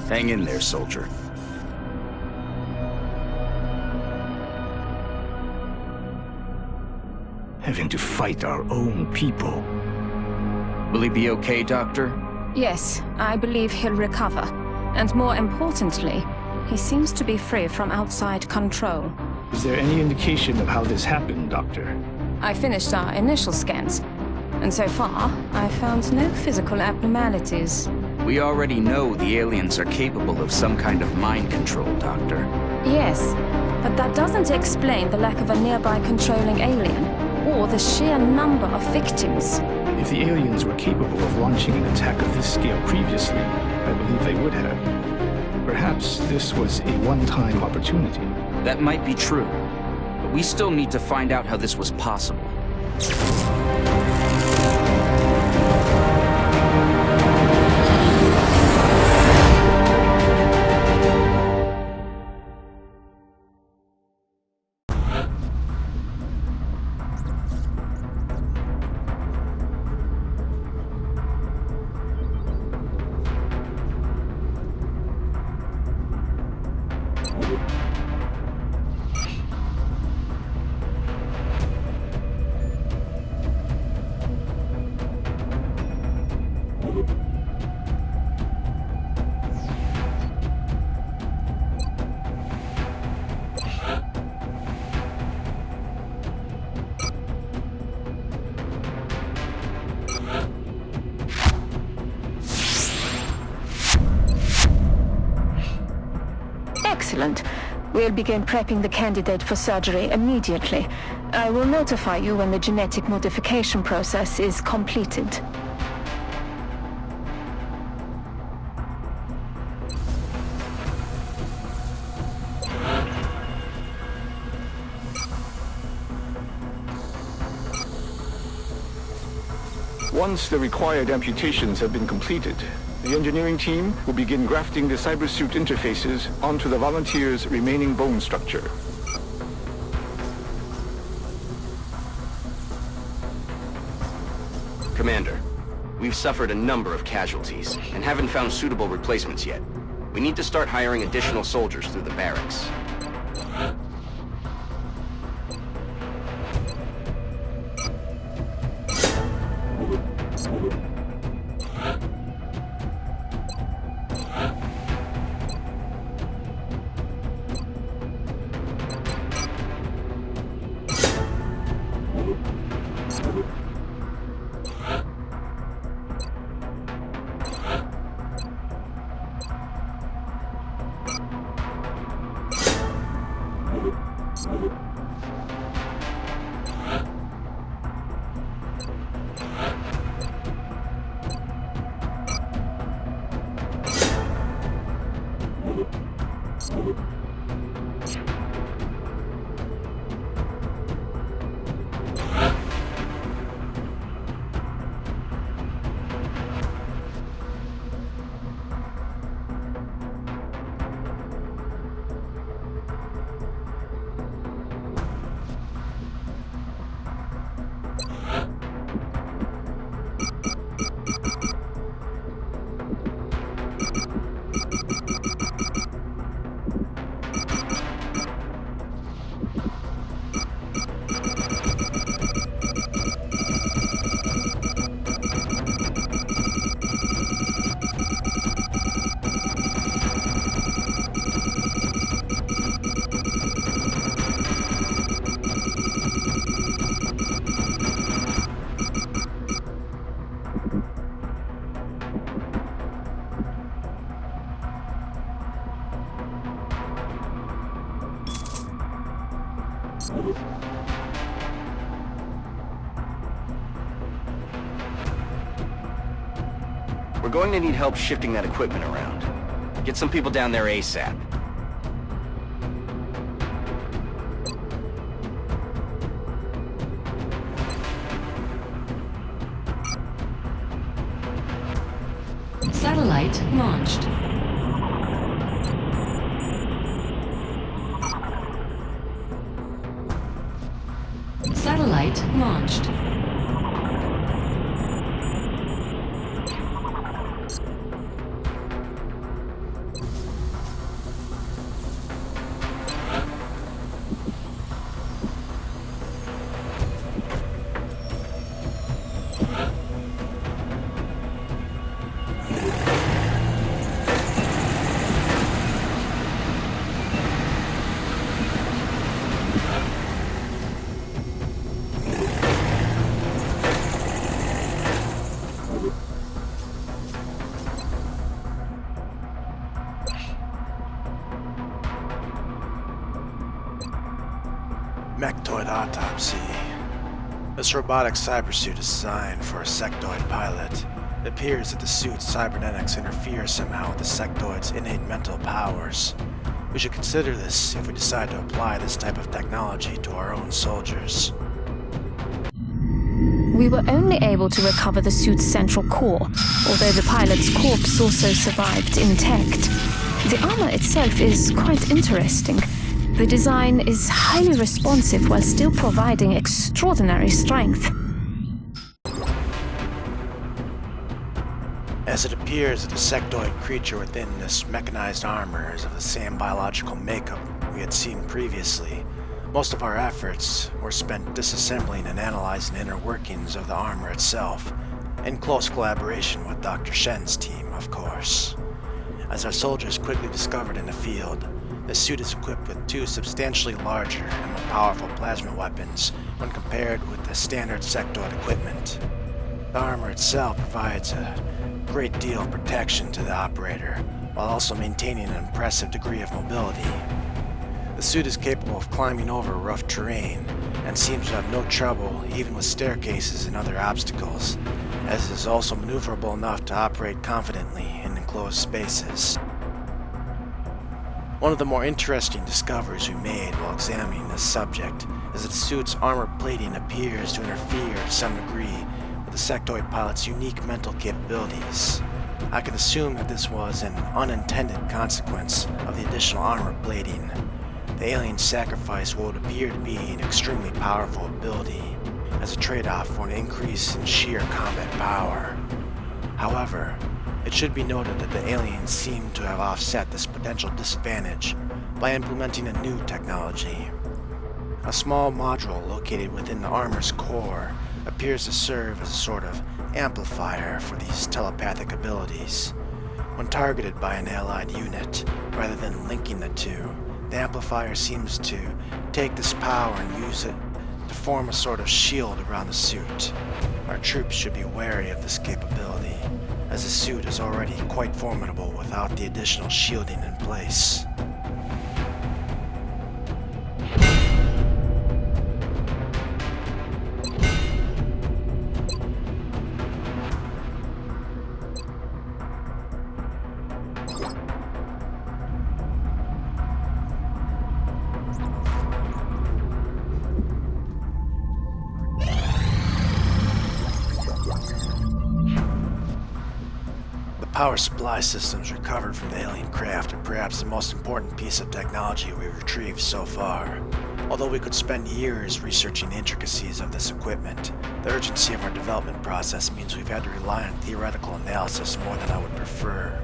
Hang in there, soldier. Having to fight our own people. Will he be okay, Doctor? Yes, I believe he'll recover. And more importantly, he seems to be free from outside control. Is there any indication of how this happened, Doctor? I finished our initial scans, and so far, I found no physical abnormalities. We already know the aliens are capable of some kind of mind control, Doctor. Yes, but that doesn't explain the lack of a nearby controlling alien, or the sheer number of victims. If the aliens were capable of launching an attack of this scale previously, I believe they would have. Perhaps this was a one-time opportunity. That might be true, but we still need to find out how this was possible. Excellent. We'll begin prepping the candidate for surgery immediately. I will notify you when the genetic modification process is completed. Once the required amputations have been completed, the engineering team will begin grafting the cybersuit interfaces onto the volunteer's remaining bone structure. Commander, we've suffered a number of casualties and haven't found suitable replacements yet. We need to start hiring additional soldiers through the barracks. We're going to need help shifting that equipment around. Get some people down there ASAP. Satellite launched. Satellite launched. Sectoid autopsy. This robotic cybersuit is designed for a sectoid pilot. It appears that the suit's cybernetics interfere somehow with the sectoid's innate mental powers. We should consider this if we decide to apply this type of technology to our own soldiers. We were only able to recover the suit's central core, although the pilot's corpse also survived intact. The armor itself is quite interesting. The design is highly responsive while still providing extraordinary strength. As it appears that the sectoid creature within this mechanized armor is of the same biological makeup we had seen previously, most of our efforts were spent disassembling and analyzing the inner workings of the armor itself, in close collaboration with Dr. Shen's team, of course. As our soldiers quickly discovered in the field, the suit is equipped with two substantially larger and more powerful plasma weapons when compared with the standard sectoid equipment. The armor itself provides a great deal of protection to the operator, while also maintaining an impressive degree of mobility. The suit is capable of climbing over rough terrain, and seems to have no trouble even with staircases and other obstacles, as it is also maneuverable enough to operate confidently in enclosed spaces. One of the more interesting discoveries we made while examining this subject is that the suit's armor plating appears to interfere to some degree with the sectoid pilot's unique mental capabilities. I can assume that this was an unintended consequence of the additional armor plating. The alien sacrifice what would appear to be an extremely powerful ability as a trade-off for an increase in sheer combat power. However, it should be noted that the aliens seem to have offset this potential disadvantage by implementing a new technology. A small module located within the armor's core appears to serve as a sort of amplifier for these telepathic abilities. When targeted by an allied unit, rather than linking the two, the amplifier seems to take this power and use it to form a sort of shield around the suit. Our troops should be wary of this capability, as the suit is already quite formidable without the additional shielding in place. Power supply systems recovered from the alien craft are perhaps the most important piece of technology we've retrieved so far. Although we could spend years researching the intricacies of this equipment, the urgency of our development process means we've had to rely on theoretical analysis more than I would prefer.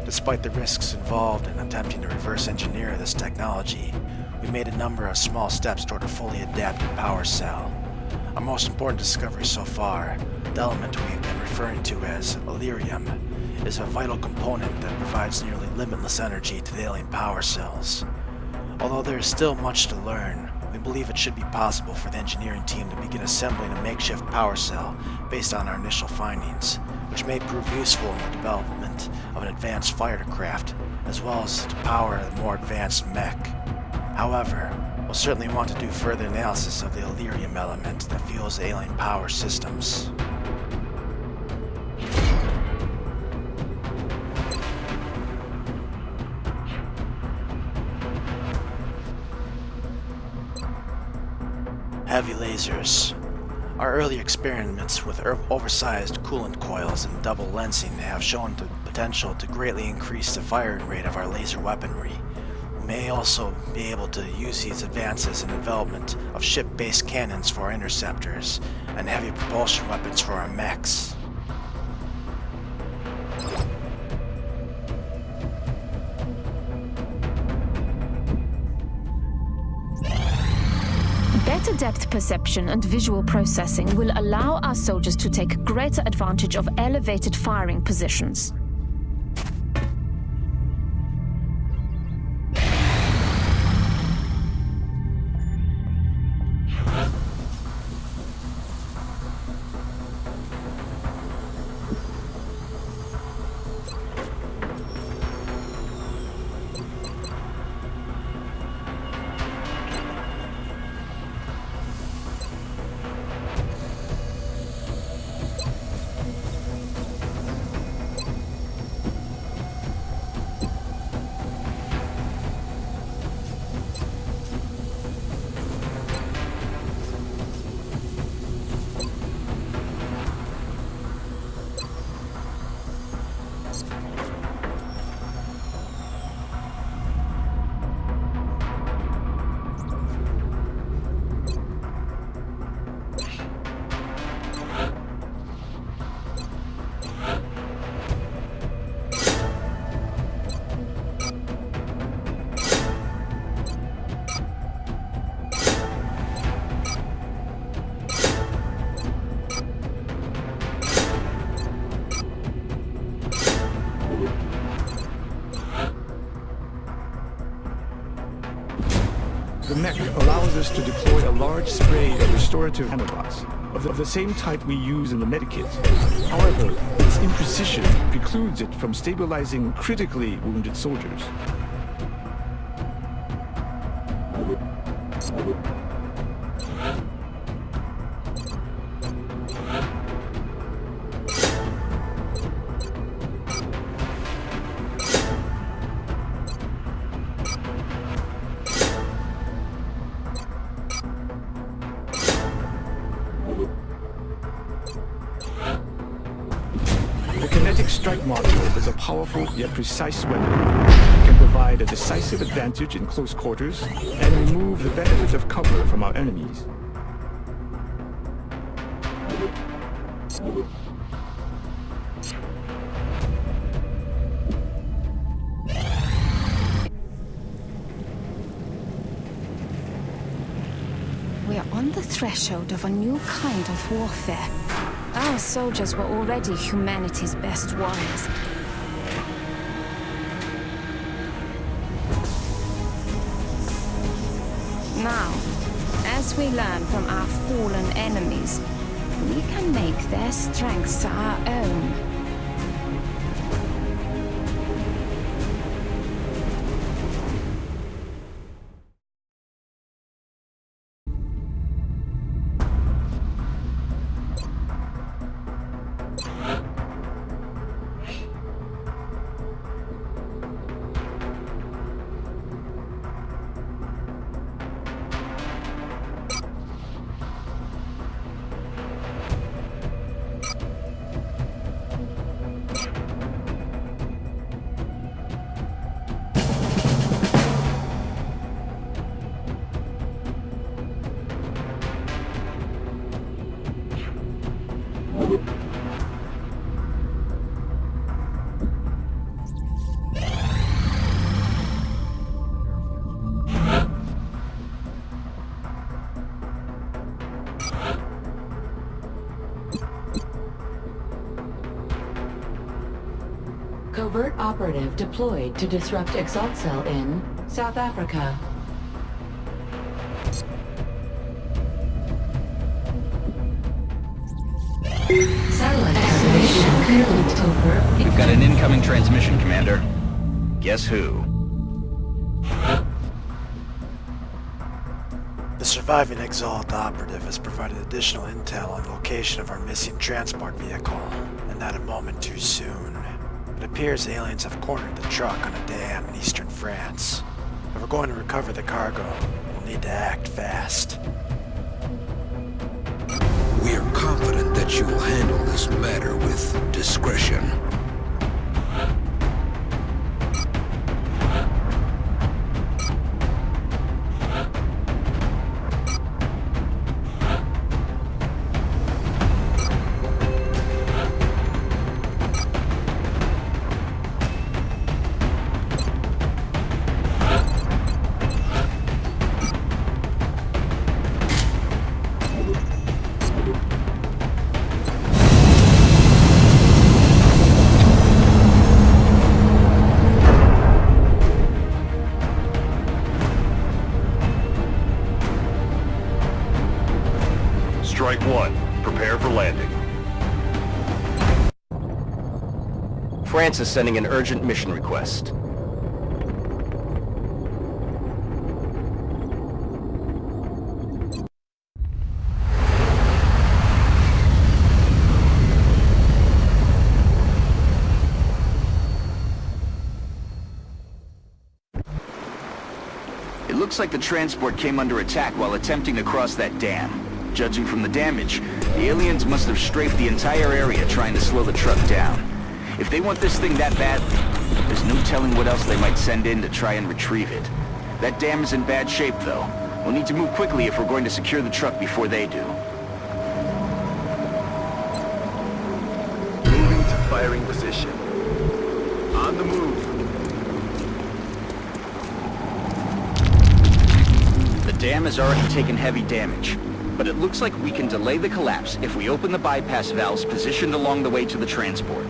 Despite the risks involved in attempting to reverse engineer this technology, we made a number of small steps toward a fully adapted power cell. Our most important discovery so far, the element we've been referring to as Illyrium, is a vital component that provides nearly limitless energy to the alien power cells. Although there is still much to learn, we believe it should be possible for the engineering team to begin assembling a makeshift power cell based on our initial findings, which may prove useful in the development of an advanced fighter craft, as well as to power a more advanced mech. However, we'll certainly want to do further analysis of the Illyrium element that fuels the alien power systems. Heavy lasers. Our early experiments with oversized coolant coils and double lensing have shown the potential to greatly increase the firing rate of our laser weaponry. We may also be able to use these advances in the development of ship-based cannons for our interceptors and heavy propulsion weapons for our mechs. Better depth perception and visual processing will allow our soldiers to take greater advantage of elevated firing positions. allows us to deploy a large spray of restorative nanobots, of the same type we use in the medikit. However, its imprecision precludes it from stabilizing critically wounded soldiers. The kinetic strike module is a powerful yet precise weapon. It can provide a decisive advantage in close quarters and remove the benefit of cover from our enemies. We are on the threshold of a new kind of warfare. Our soldiers were already humanity's best warriors. Now, as we learn from our fallen enemies, we can make their strengths our own. Covert operative deployed to disrupt EXALT cell in South Africa. Satellite activation complete. Over. We've got an incoming transmission, Commander. Guess who? The surviving EXALT operative has provided additional intel on the location of our missing transport vehicle, and not a moment too soon. It appears aliens have cornered the truck on a dam in eastern France. If we're going to recover the cargo, we'll need to act fast. We are confident that you will handle this matter with discretion. Strike one. Prepare for landing. France is sending an urgent mission request. It looks like the transport came under attack while attempting to cross that dam. Judging from the damage, the aliens must have strafed the entire area trying to slow the truck down. If they want this thing that badly, there's no telling what else they might send in to try and retrieve it. That dam is in bad shape, though. We'll need to move quickly if we're going to secure the truck before they do. Moving to firing position. On the move. The dam has already taken heavy damage, but it looks like we can delay the collapse if we open the bypass valves positioned along the way to the transport.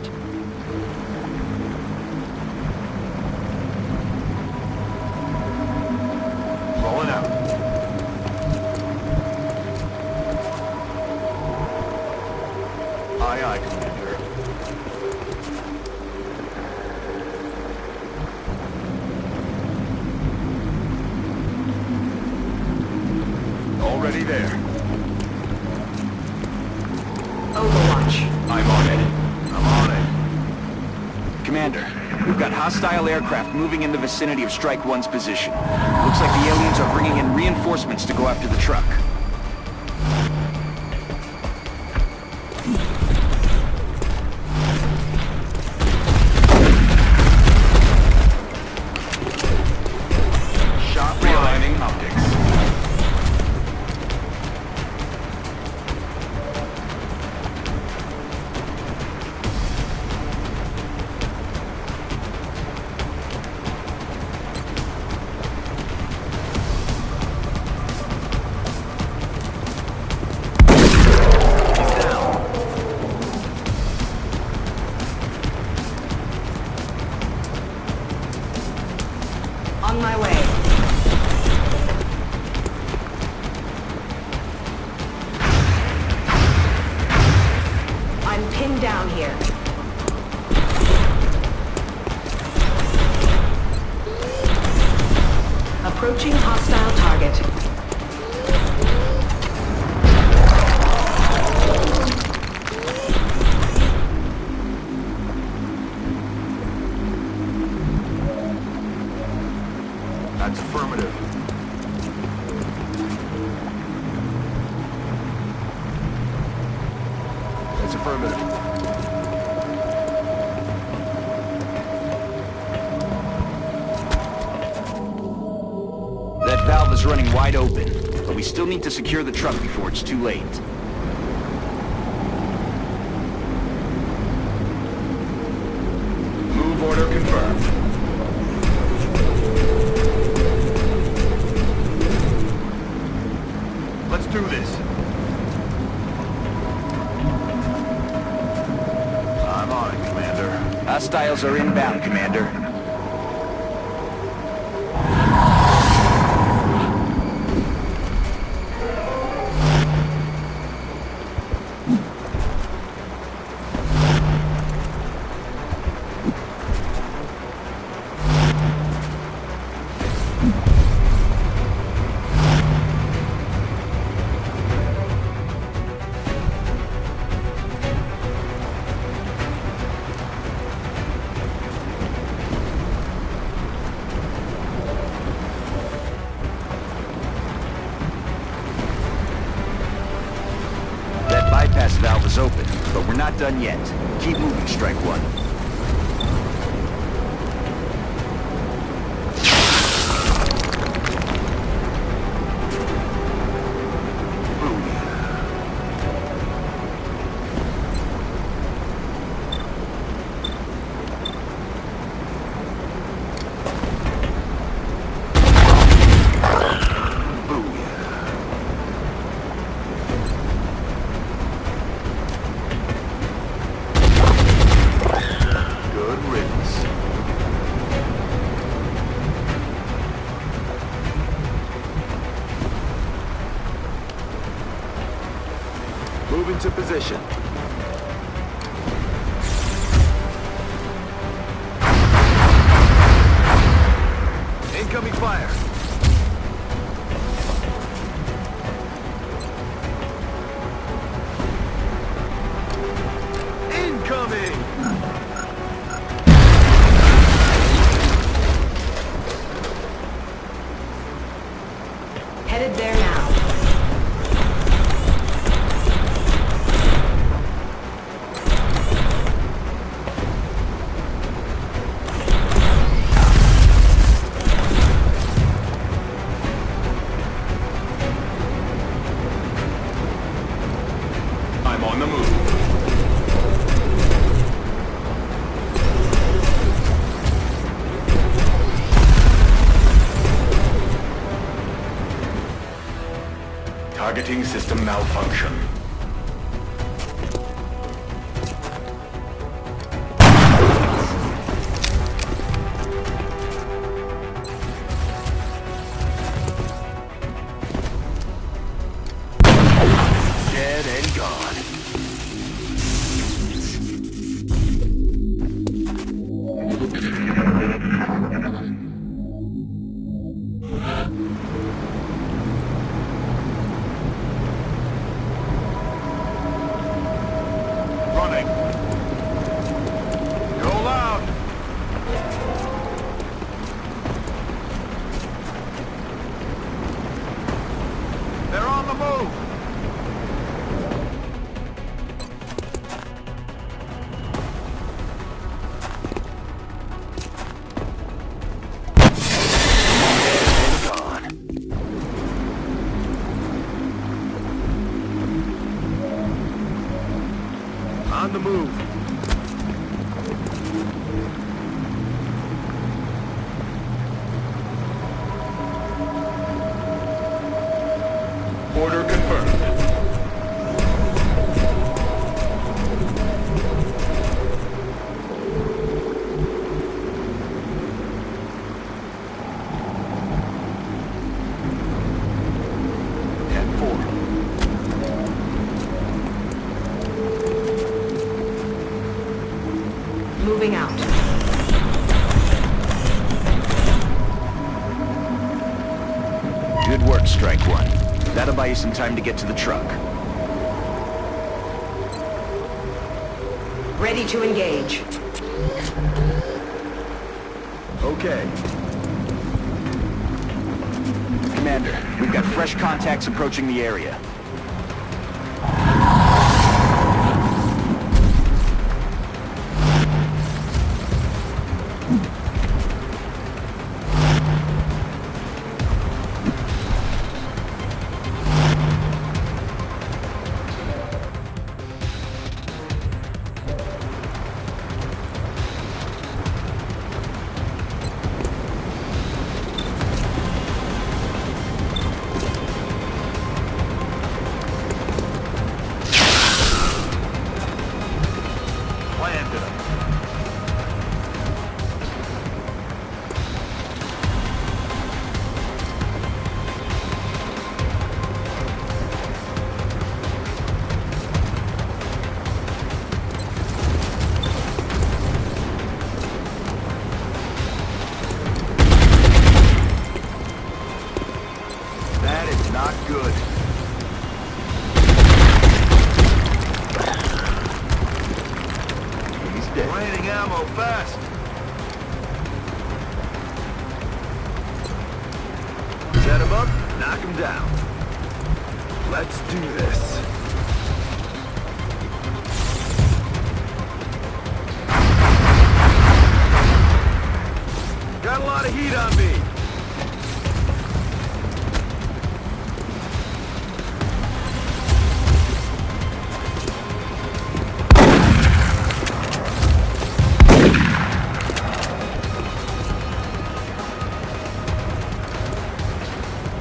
Rolling out. Aye, aye, Commander. Already there. Overwatch. I'm on it. I'm on it. Commander, we've got hostile aircraft moving in the vicinity of Strike One's position. Looks like the aliens are bringing in reinforcements to go after the truck. Shot realigning optics. On my way. I'm pinned down here. Approaching hostile target. That's affirmative. That's affirmative. That valve is running wide open, but we still need to secure the truck before it's too late. Move order confirmed. Let's do this. I'm on it, Commander. Hostiles are inbound, Commander. Bypass valve is open, but we're not done yet. Keep moving, Strike One. Move into position. Incoming fire. Incoming! Headed there now. I'm on the move. Targeting system malfunction. Dead and gone. warning. Go loud. They're on the move. On the move. Order confirmed. Moving out. Good work, Strike One. That'll buy you some time to get to the truck. Ready to engage. Okay. Commander, we've got fresh contacts approaching the area. Landed him. That is not good. He's dead. Raining ammo fast. Set him up, knock him down. Let's do this. Got a lot of heat on me.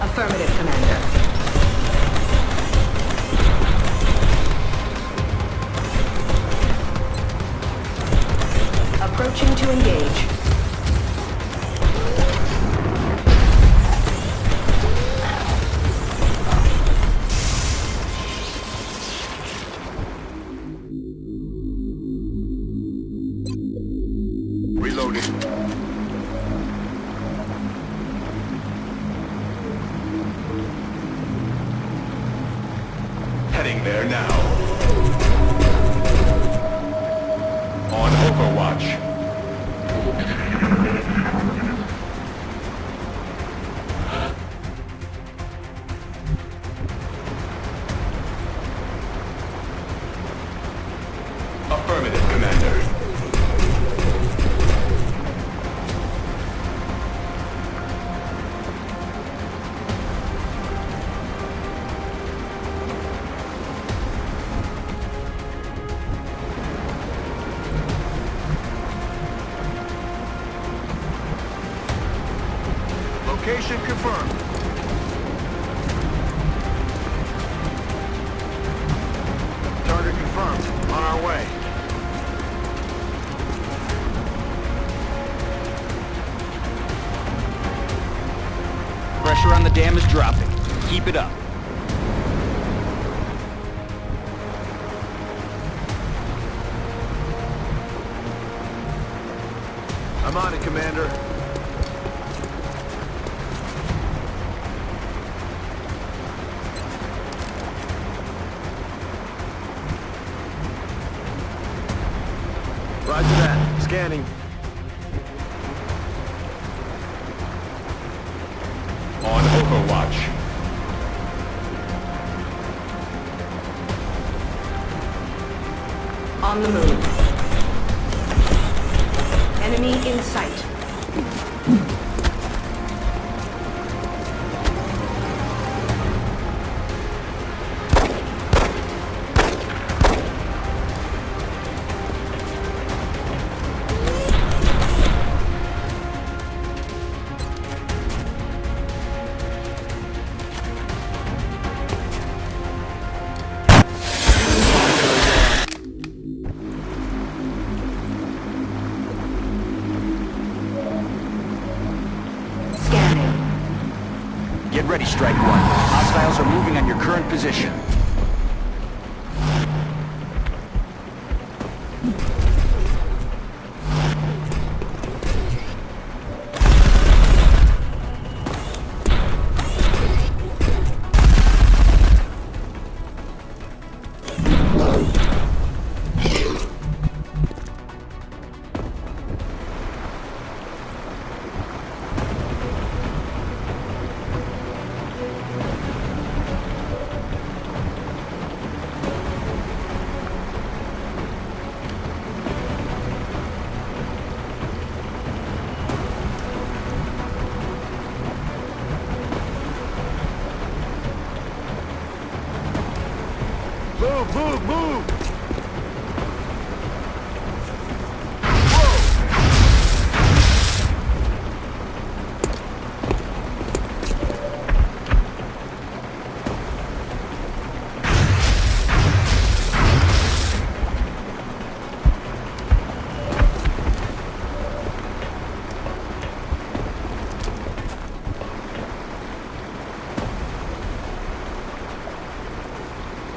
Affirmative, Commander. Approaching to engage. Reloading. Heading there now. On Overwatch. Affirmative, Commander. Location confirmed. Target confirmed. On our way. Pressure on the dam is dropping. Keep it up. I'm on it, Commander. Roger that. Scanning. On Overwatch. On the move. Enemy in sight. Get ready, Strike One. Hostiles are moving on your current position. Move, move, move!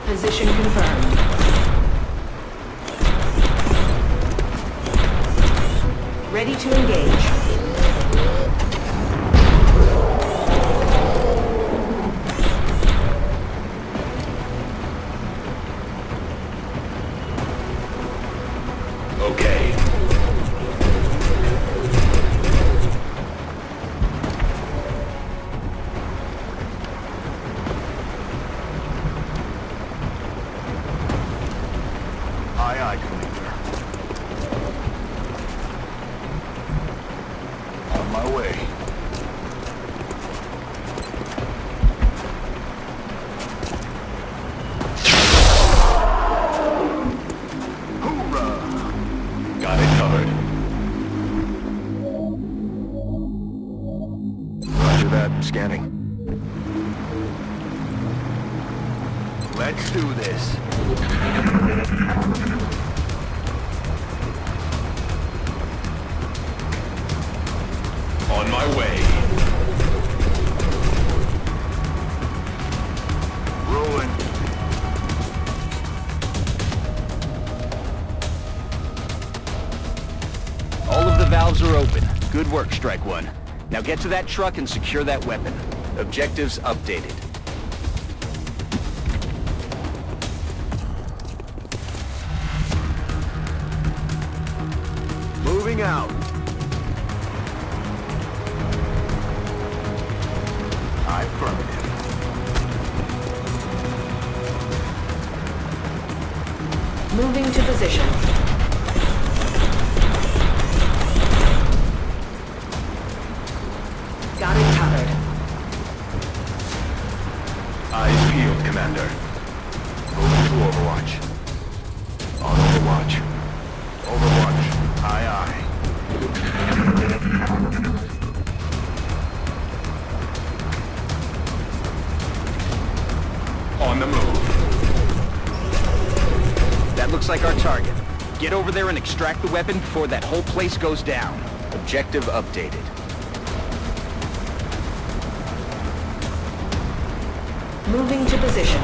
Position confirmed. Ready to engage. Okay. Aye, aye, Commander. On my way. Hoorah! Got it covered. Roger that. Scanning. Let's do this. On my way. Rolling. All of the valves are open. Good work, Strike One. Now get to that truck and secure that weapon. Objectives updated. Moving out. Affirmative. Moving to position. Got it covered. Eyes peeled, Commander. Moving to Overwatch. On Overwatch. Overwatch. Aye, aye. On the move. That looks like our target. Get over there and extract the weapon before that whole place goes down. Objective updated. Moving to position.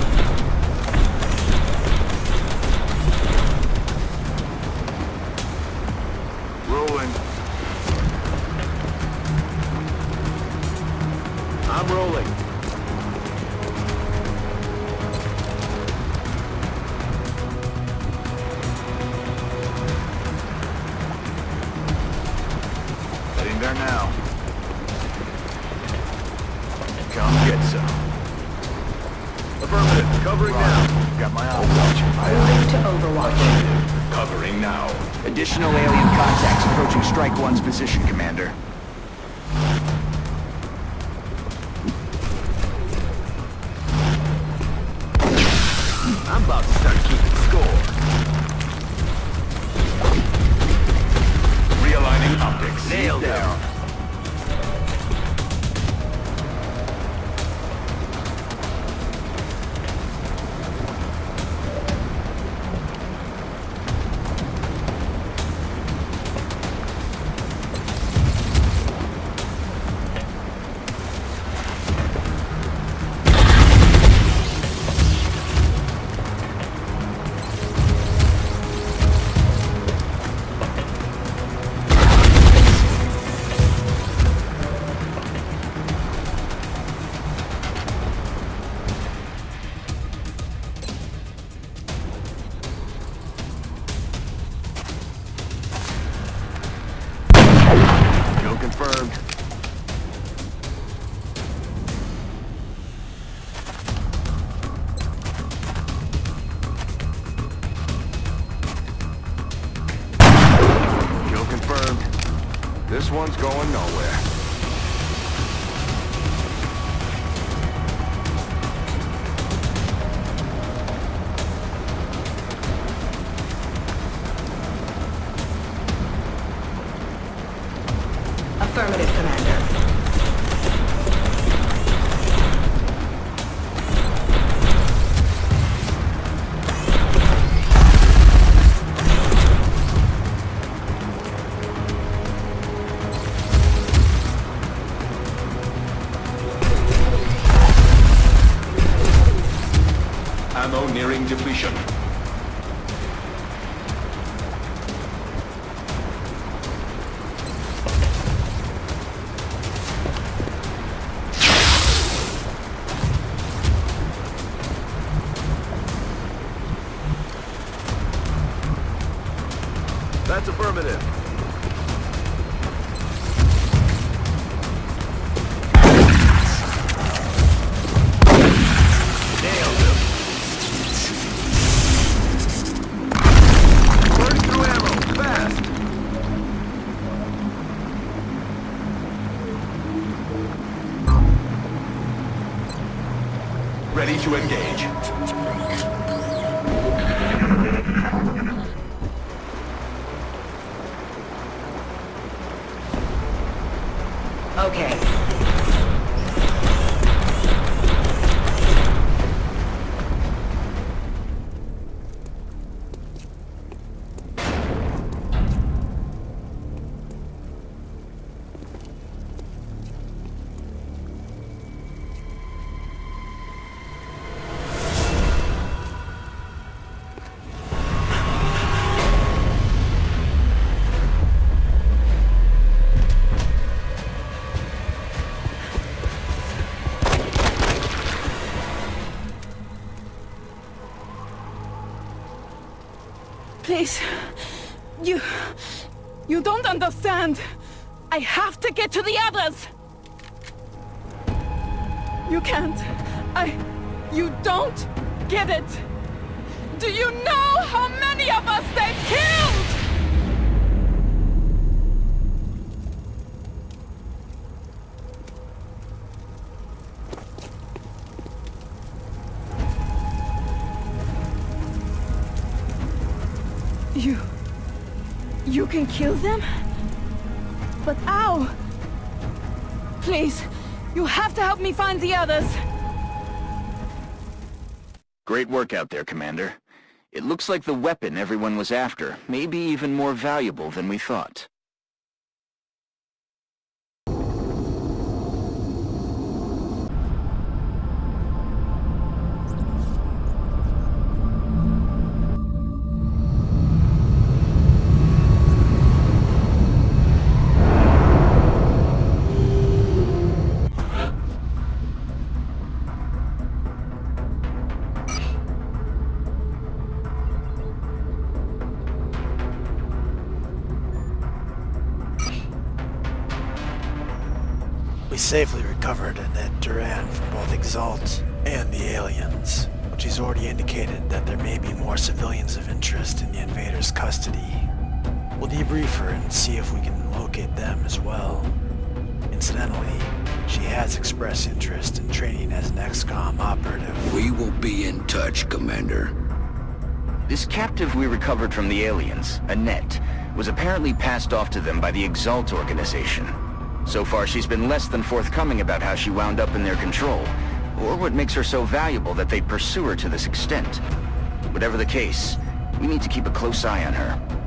Rolling. I'm rolling. fire now. Come get some. Affirmative, covering now. Got my eyes on you. Moving to Overwatch. Covering now. Additional alien contacts approaching Strike One's position, Commander. I'm about to start keeping score. Realigning optics. Nailed it. Confirmed. Kill confirmed. This one's going nowhere. Affirmative, Commander. Ammo nearing depletion. That's affirmative. Nailed him. Burning through ammo, fast. Ready to engage. Okay. Please. You don't understand. I have to get to the others. You can't. You don't get it. Do you know how many of us they've killed? You can kill them? But how? Please, you have to help me find the others. Great work out there, Commander. It looks like the weapon everyone was after may be even more valuable than we thought. We safely recovered Annette Duran from both EXALT and the aliens, but she's already indicated that there may be more civilians of interest in the invaders' custody. We'll debrief her and see if we can locate them as well. Incidentally, she has expressed interest in training as an XCOM operative. We will be in touch, Commander. This captive we recovered from the aliens, Annette, was apparently passed off to them by the EXALT organization. So far, she's been less than forthcoming about how she wound up in their control, or what makes her so valuable that they pursue her to this extent. Whatever the case, we need to keep a close eye on her.